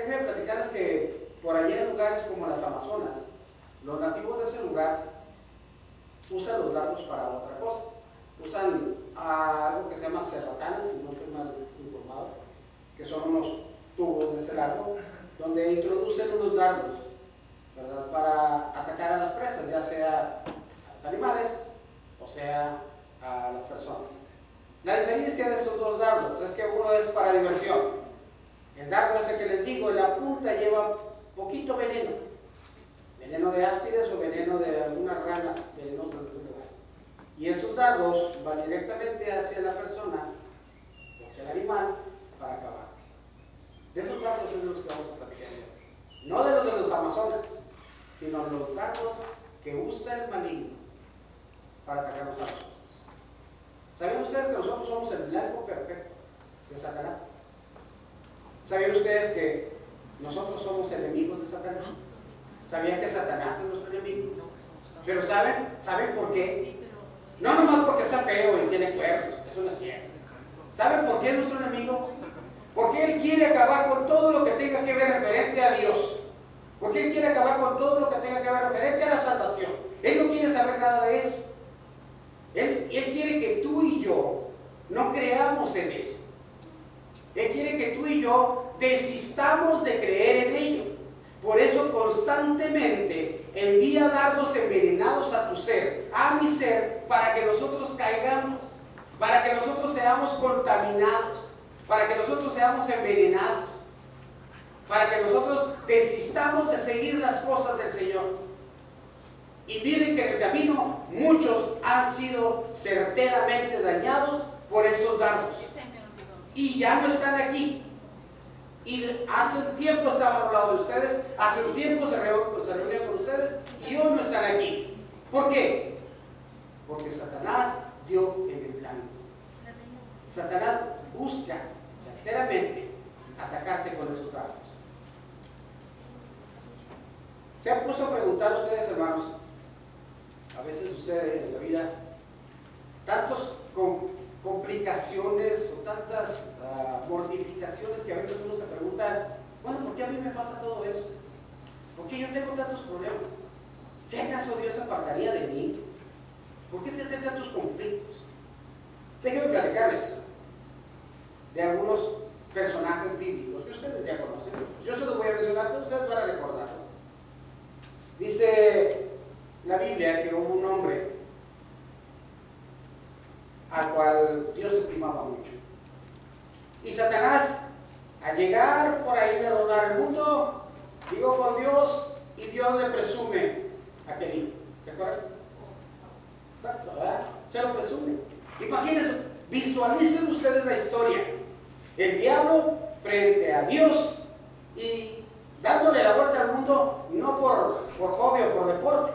déjenme platicarles que por allá en lugares como las Amazonas, los nativos de ese lugar usan los dardos para otra cosa. Usan algo que se llama cerratanes, si no estoy mal informado, que son unos tubos de ese largo, donde introducen unos dardos, ¿verdad?, para atacar a las presas, ya sea a los animales o sea a las personas. La diferencia de estos dos dardos es que uno es para diversión. El dardo ese que les digo, en la punta lleva poquito veneno, veneno de áspides o veneno de algunas ranas venenosas de su lugar. Y esos dardos van directamente hacia la persona o hacia el animal para acabar. De esos dardos es de los que vamos a platicar hoy. No de los Amazonas, sino los dardos que usa el maligno para atacarnos a nosotros. ¿Sabían ustedes que nosotros somos el blanco perfecto de Satanás? ¿Sabían ustedes que nosotros somos enemigos de Satanás? ¿Sabían que Satanás es nuestro enemigo? Pero ¿saben por qué? No nomás porque está feo y tiene cuernos, eso no es cierto. ¿Saben por qué es nuestro enemigo? Porque él quiere acabar con todo lo que tenga que ver referente a Dios. Porque él quiere acabar con todo lo que tenga que ver referente a la salvación. Él no quiere saber nada de eso. Él quiere que tú y yo no creamos en eso. Él quiere que tú y yo desistamos de creer en ello. Por eso constantemente envía dardos envenenados a tu ser, a mi ser, para que nosotros caigamos, para que nosotros seamos contaminados, para que nosotros seamos envenenados, para que nosotros desistamos de seguir las cosas del Señor. Y miren que en el camino muchos han sido certeramente dañados por estos dardos. Y ya no están aquí. Y hace un tiempo estaban a un lado de ustedes, hace un tiempo se reunieron con ustedes y hoy no están aquí. ¿Por qué? Porque Satanás dio en el plan. Satanás busca certeramente atacarte con esos dardos. ¿Se han puesto a preguntar ustedes, hermanos? A veces sucede en la vida tantas complicaciones o tantas mortificaciones que a veces uno se pregunta, bueno, ¿por qué a mí me pasa todo eso? ¿Por qué yo tengo tantos problemas? ¿Qué acaso Dios se apartaría de mí? ¿Por qué tendré tantos conflictos? Déjenme platicarles de algunos personajes bíblicos que ustedes ya conocen. Yo se los voy a mencionar, pero ustedes van a recordarlo. Dice la Biblia que hubo un hombre al cual Dios estimaba mucho. Y Satanás, al llegar por ahí de rodar el mundo, llegó con Dios y Dios le presume a aquel hijo. ¿De acuerdo? Exacto, ¿verdad? Se lo presume. Imagínense, visualicen ustedes la historia. El diablo frente a Dios y dándole la vuelta al mundo, no por hobby o por deporte.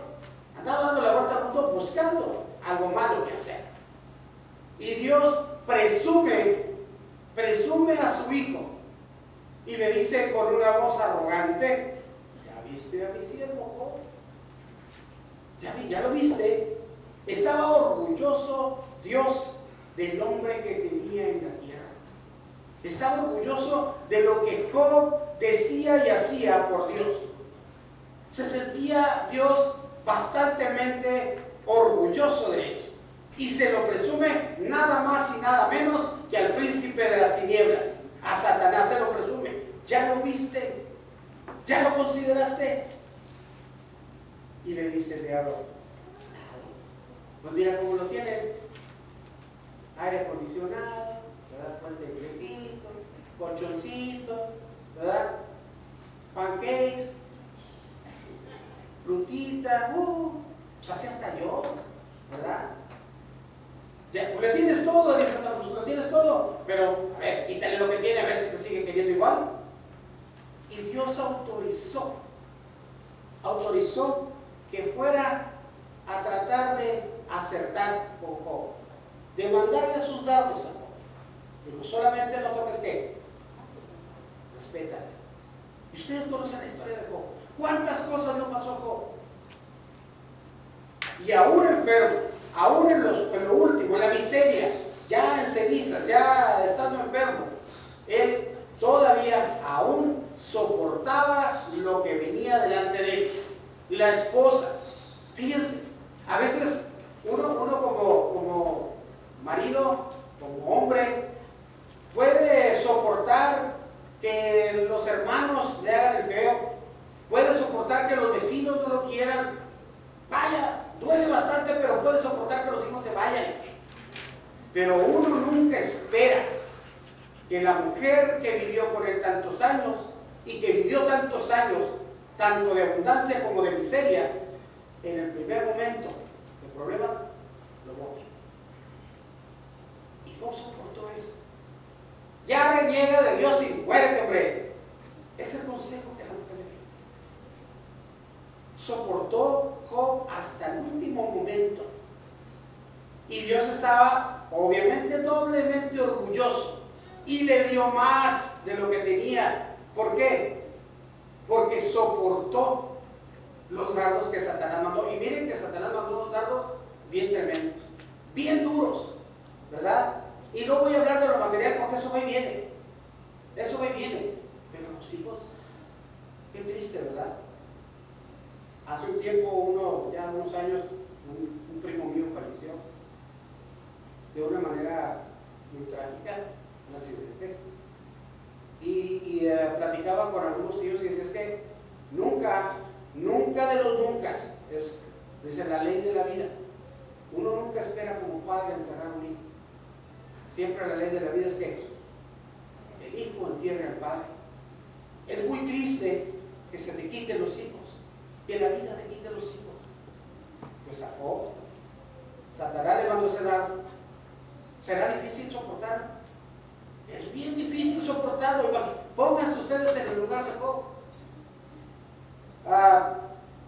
Andaba dando la vuelta al mundo buscando algo malo que hacer. Y Dios presume a su hijo y le dice con una voz arrogante, ¿ya viste a mi siervo Job? ¿Ya lo viste? Estaba orgulloso Dios del hombre que tenía en la tierra. Estaba orgulloso de lo que Job decía y hacía por Dios. Se sentía Dios bastantemente orgulloso de eso. Y se lo presume nada más y nada menos que al príncipe de las tinieblas. A Satanás se lo presume. ¿Ya lo viste? ¿Ya lo consideraste? Y le dice el diablo, pues mira cómo lo tienes. Aire acondicionado, ¿verdad? Fuente de fresquito, colchoncito, ¿verdad? Pancakes, frutita, pues así hasta yo, ¿verdad? Ya, pues le tienes todo, dice, no, pues lo tienes todo, pero a ver, quítale lo que tiene, a ver si te sigue queriendo igual. Y Dios autorizó que fuera a tratar de acertar con Job, de mandarle sus dardos a Job. Dijo, solamente no toques qué, respétale. Y ustedes conocen la historia de Job. ¿Cuántas cosas no pasó Job? Y aún enfermo, aún en lo último, en la miseria, ya en cenizas, ya estando enfermo, él todavía aún soportaba lo que venía delante de él. La esposa, fíjense, a veces uno como marido, como hombre, puede soportar que los hermanos le hagan el feo, puede soportar que los vecinos no lo quieran. Vaya, duele bastante, pero puede soportar que los hijos se vayan. Pero uno nunca espera que la mujer que vivió con él tantos años y que vivió tantos años, tanto de abundancia como de miseria, en el primer momento el problema lo bote. ¿Y cómo soportó eso? Ya reniega de Dios y muérete, hombre. Es el consejo que la mujer le dio. Soportó Job hasta el último momento. Y Dios estaba obviamente doblemente orgulloso y le dio más de lo que tenía. ¿Por qué? Porque soportó los dardos que Satanás mandó. Y miren que Satanás mandó unos dardos bien tremendos, bien duros, ¿verdad? Y no voy a hablar de lo material porque eso va y viene. Eso va y viene. Pero los hijos, qué triste, ¿verdad? Hace un tiempo, ya unos años, un primo mío falleció de una manera muy trágica, un accidente. Y platicaba con algunos tíos y decía, es que nunca de los nunca, dice la ley de la vida, uno nunca espera como padre enterrar a un hijo. Siempre la ley de la vida es que el hijo entierre al padre. Es muy triste que se te quiten los hijos, que la vida te quite los hijos. Pues a Job, Satanás le mandó ese dardo. ¿Será difícil soportarlo? Es bien difícil soportarlo. Pónganse ustedes en el lugar de Job.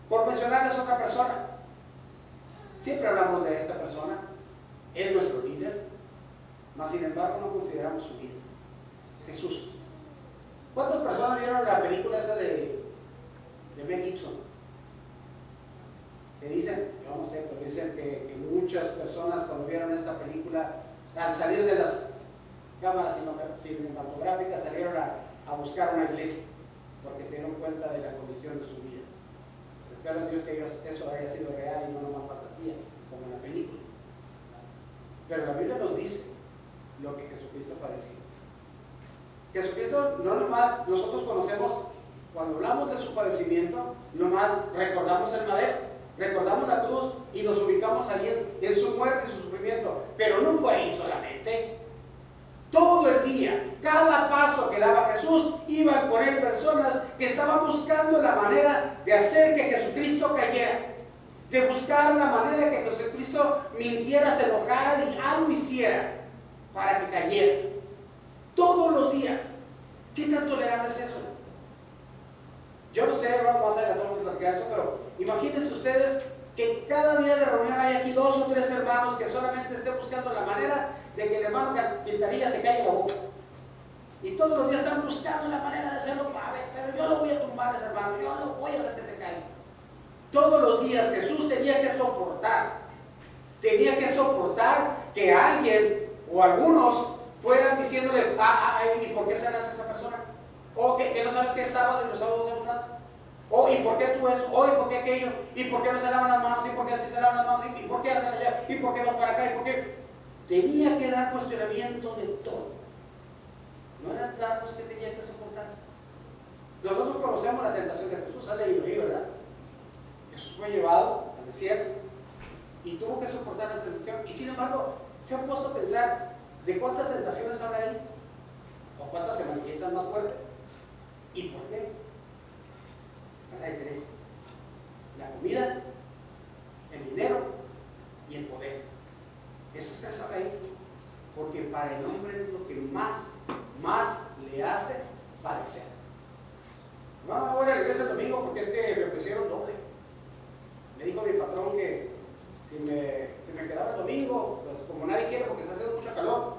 Por mencionarles otra persona, siempre hablamos de esta persona, es nuestro líder, mas sin embargo no consideramos su vida. Jesús. ¿Cuántas personas vieron la película esa de Mel Gibson? Que dicen, yo no sé, pero dicen que muchas personas cuando vieron esta película, al salir de las cámaras cinematográficas, salieron a buscar una iglesia, porque se dieron cuenta de la condición de su vida. Espero a Dios que eso haya sido real y no nomás fantasía, como en la película. Pero la Biblia nos dice lo que Jesucristo padeció. Jesucristo no nomás, nosotros conocemos, cuando hablamos de su padecimiento, nomás recordamos el madero, recordamos la cruz y nos ubicamos ahí en su muerte y su sufrimiento. Pero no fue ahí solamente. Todo el día, cada paso que daba Jesús, iban con él personas que estaban buscando la manera de hacer que Jesucristo cayera, de buscar la manera de que Jesucristo mintiera, se enojara y algo hiciera para que cayera. Todos los días. ¿Qué tan tolerable es eso? Yo no sé, vamos a hacer a todos platicar eso, pero imagínense ustedes que cada día de reunión hay aquí 2 o 3 hermanos que solamente estén buscando la manera de que el hermano Quintanilla se caiga la boca. Y todos los días están buscando la manera de hacerlo. A ver, pero yo lo voy a tumbar a ese hermano, yo lo voy a hacer que se caiga. Todos los días Jesús tenía que soportar que alguien o algunos fueran diciéndole, ¿y por qué sanas a esa persona? O que no sabes que es sábado y los sábados no hacemos nada. O ¿y por qué tú eso? O ¿y por qué aquello? ¿Y por qué no se lavan las manos? ¿Y por qué así se lavan las manos? ¿Y por qué hacen allá? ¿Y por qué vas para acá? ¿Y por qué? Tenía que dar cuestionamiento de todo. No eran datos que tenía que soportar. Nosotros conocemos la tentación de Jesús, ha leído ahí, ¿verdad? Jesús fue llevado al desierto y tuvo que soportar la tentación. Y sin embargo, se han puesto a pensar de cuántas tentaciones habla ahí o cuántas se manifiestan más fuerte. ¿Y por qué? Hay 3: la comida, el dinero y el poder. Esos 3 habla ahí, porque para el hombre es lo que más le hace padecer. No voy a la iglesia el domingo porque es que me ofrecieron doble. Me dijo mi patrón que si me quedaba el domingo, pues como nadie quiere porque está haciendo mucho calor,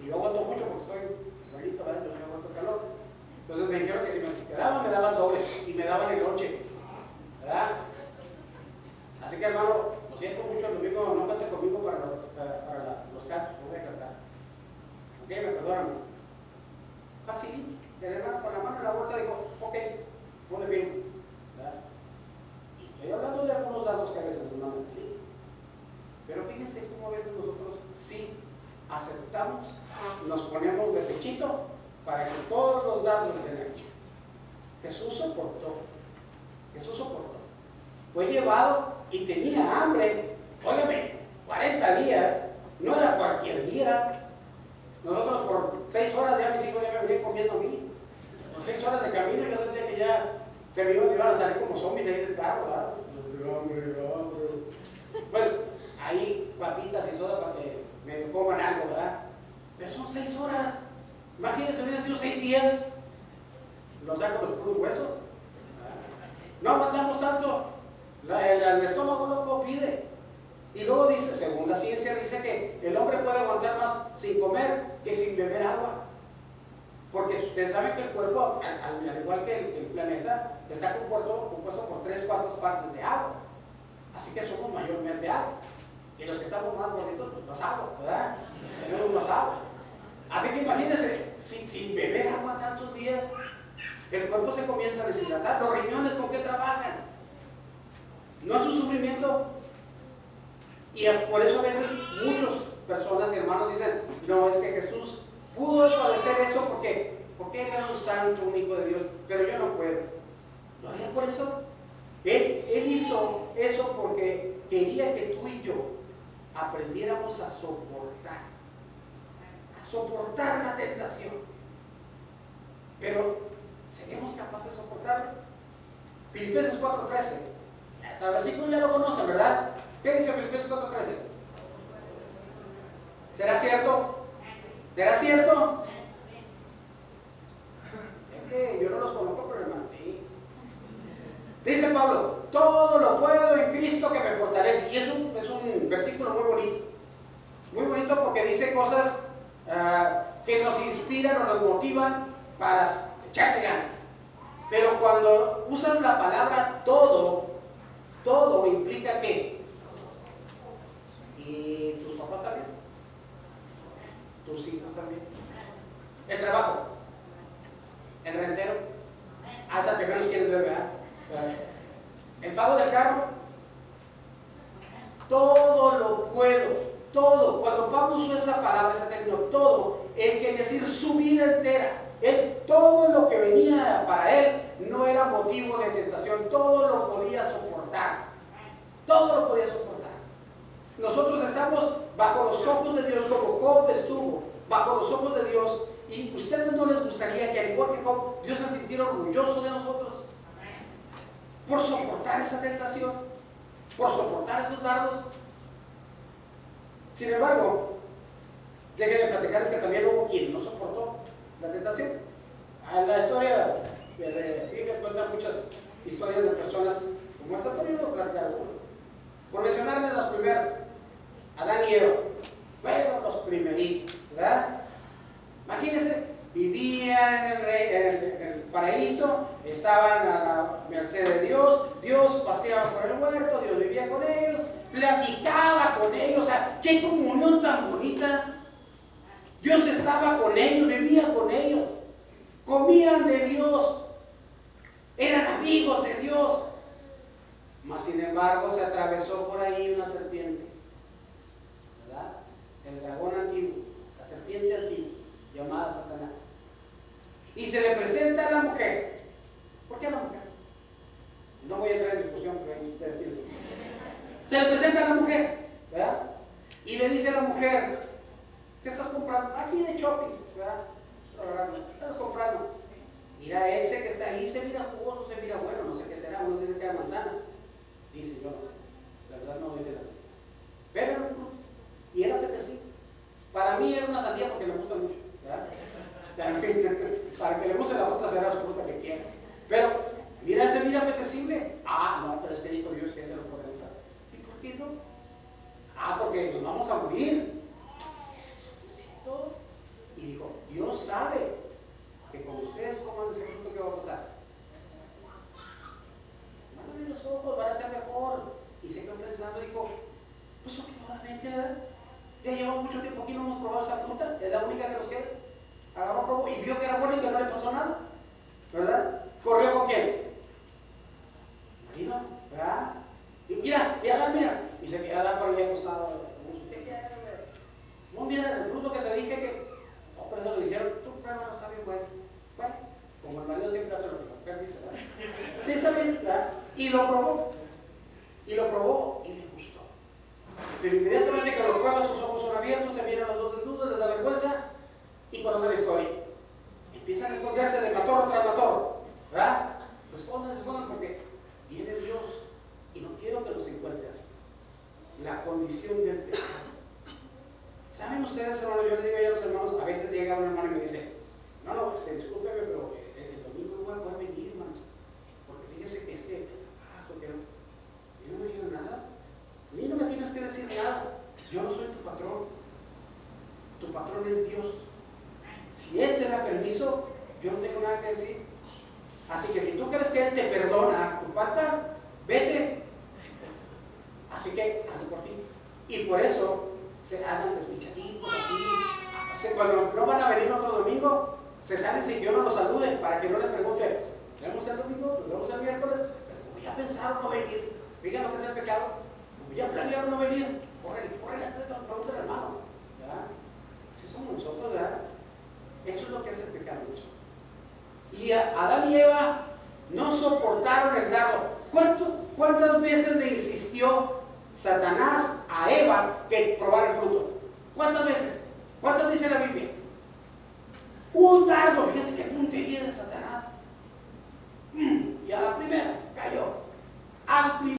y yo aguanto mucho porque estoy malito, ¿verdad? Yo aguanto el calor. Entonces me dijeron que si me quedaba me daban doble y me daban el lonche, ¿verdad? Así que hermano, lo siento mucho, el domingo no cante conmigo para los cantos, no voy a cantar. ¿Ok? Me perdonan. Facilito. El hermano con la mano en la bolsa dijo, Fíjense cómo a veces nosotros sí aceptamos, nos ponemos de pechito para que todos los dardos den aquí. Jesús soportó. Jesús soportó. Fue llevado y tenía hambre. Óigame, 40 días, no era cualquier día. Nosotros por 6 horas ya mis hijos ya me venían comiendo a mí. Por 6 horas de camino yo sentía que ya se me iban a salir como zombies ahí del carro, ¿verdad? Bueno, ahí papitas y soda para que me coman algo, ¿verdad? Pero son 6 horas. Imagínense, hubieran sido 6 días. Lo saco los puros huesos. No aguantamos tanto. El estómago no lo pide. Y luego dice, según la ciencia, dice que el hombre puede aguantar más sin comer que sin beber agua. Porque ustedes saben que el cuerpo, al igual que el planeta, está compuesto por 3/4 partes de agua. Así que somos mayormente agua. Y los que estamos más gorditos, pues más agua, ¿verdad? Tenemos más agua. Así que imagínense, sin beber agua tantos días, el cuerpo se comienza a deshidratar. Los riñones, ¿con qué trabajan? No es un sufrimiento. Y por eso a veces muchas personas y hermanos dicen, no, es que Jesús pudo padecer eso porque él era un santo, un hijo de Dios, pero yo no puedo. ¿Lo haría por eso? Él hizo eso porque quería que tú y yo aprendiéramos a soportar la tentación. Pero, ¿seremos capaces de soportarlo? Filipenses 4:13. Ese versículo ya lo conocen, ¿verdad? ¿Qué dice Filipenses 4:13? ¿Será cierto? ¿Será cierto? Es que yo no los conozco, pero hermano, sí. Dice Pablo, todo lo puedo en Cristo que me fortalece. Y es un versículo muy bonito. Muy bonito porque dice cosas que nos inspiran o nos motivan para echarle ganas. Pero cuando usas la palabra todo implica que. ¿Y tus papás también? ¿Tus hijos también? El trabajo. El rentero. Hasta que menos quieres ver, ¿verdad? El pago del carro. Todo lo puedo. Todo. Cuando Pablo usó esa palabra, ese término, todo, él quería decir su vida entera. Todo lo que venía para él no era motivo de tentación. Todo lo podía soportar. Todo lo podía soportar. Nosotros estamos bajo los ojos de Dios, como Job estuvo bajo los ojos de Dios. Y ustedes no les gustaría que, al igual que Job, Dios se sintiera orgulloso de nosotros por soportar esa tentación, por soportar esos dardos. Sin embargo, déjenme platicarles que también hubo quien no soportó la tentación. En la historia de la Biblia cuentan muchas historias de personas como esta, poniendo platicar algunos. Por mencionarles los primeros, Adán y Eva, bueno, los primeritos, ¿verdad? Imagínense, vivían en el paraíso, estaban a la merced de Dios, Dios paseaba por el huerto, Dios vivía con ellos, platicaba con ellos, o sea, qué comunión tan bonita. Dios estaba con ellos, vivía con ellos, comían de Dios, eran amigos de Dios. Mas sin embargo se atravesó por ahí una serpiente, ¿verdad? El dragón antiguo, la serpiente antigua, llamada Satanás. Y se le presenta a la mujer. ¿Por qué a la mujer? No voy a entrar en discusión, pero ahí ustedes piensan. Se le presenta a la mujer, ¿verdad? Y le dice a la mujer, ¿qué estás comprando? Aquí de shopping, ¿verdad? ¿Qué estás comprando? Mira, ese que está ahí, se mira jugoso, se mira bueno, no sé qué será, uno dice que era manzana. Dice, yo no sé, la verdad no dice nada. Pero, y era apetecible. Para mí era una sandía porque me gusta mucho, ¿verdad? Para que le guste la fruta será su fruta que quiera. Pero, mira, ese mira apetecible. Ah, no, pero es que dijo Dios que no lo puede gustar. ¿Y por qué no? Ah, porque nos vamos a morir. Y dijo, Dios sabe que cuando ustedes coman ese fruto, ¿qué va a pasar? Van a abrir los ojos, van a ser mejor. Y se quedó pensando, dijo, pues últimamente, ¿verdad? Ya llevamos mucho tiempo aquí, no hemos probado esa fruta, es la única que nos queda. Agarró, probó y vio que era buena y que no le pasó nada, ¿verdad? ¿Corrió con quién? Marido, ¿verdad? Y mira, y Adán, mira. Y se queda Adán por ahí acostado, ustedes, hermanos, yo les digo a los hermanos, a veces llega un hermano y me dice, no, discúlpeme, pero el domingo no voy a poder venir, hermano, porque fíjese que porque yo no me digo nada. A mí no me tienes que decir nada. Yo no soy tu patrón. Tu patrón es Dios. Si Él te da permiso, yo no tengo nada que decir. Así que si tú crees que Él te perdona tu falta, vete. Así que ando por ti. Y por eso se hagan desmichaditos así. Cuando no van a venir otro domingo, se salen sin que uno los salude, para que no les pregunte, ¿nos vemos el domingo? ¿Nos vemos el miércoles? Pero ya pensaron no venir. Digan lo que es el pecado. Ya planearon no venir. Córrele, pregúntale al hermano. ¿Verdad? Así somos nosotros, ¿verdad? Eso es lo que es el pecado. Y Adán y Eva no soportaron el dardo. ¿Cuántas veces le insistió Satanás a Eva que probara el fruto? ¿Cuántas veces? ¿Cuántas dice la Biblia? Un dardo, fíjense qué puntería de Satanás. Y a la primera cayó. Al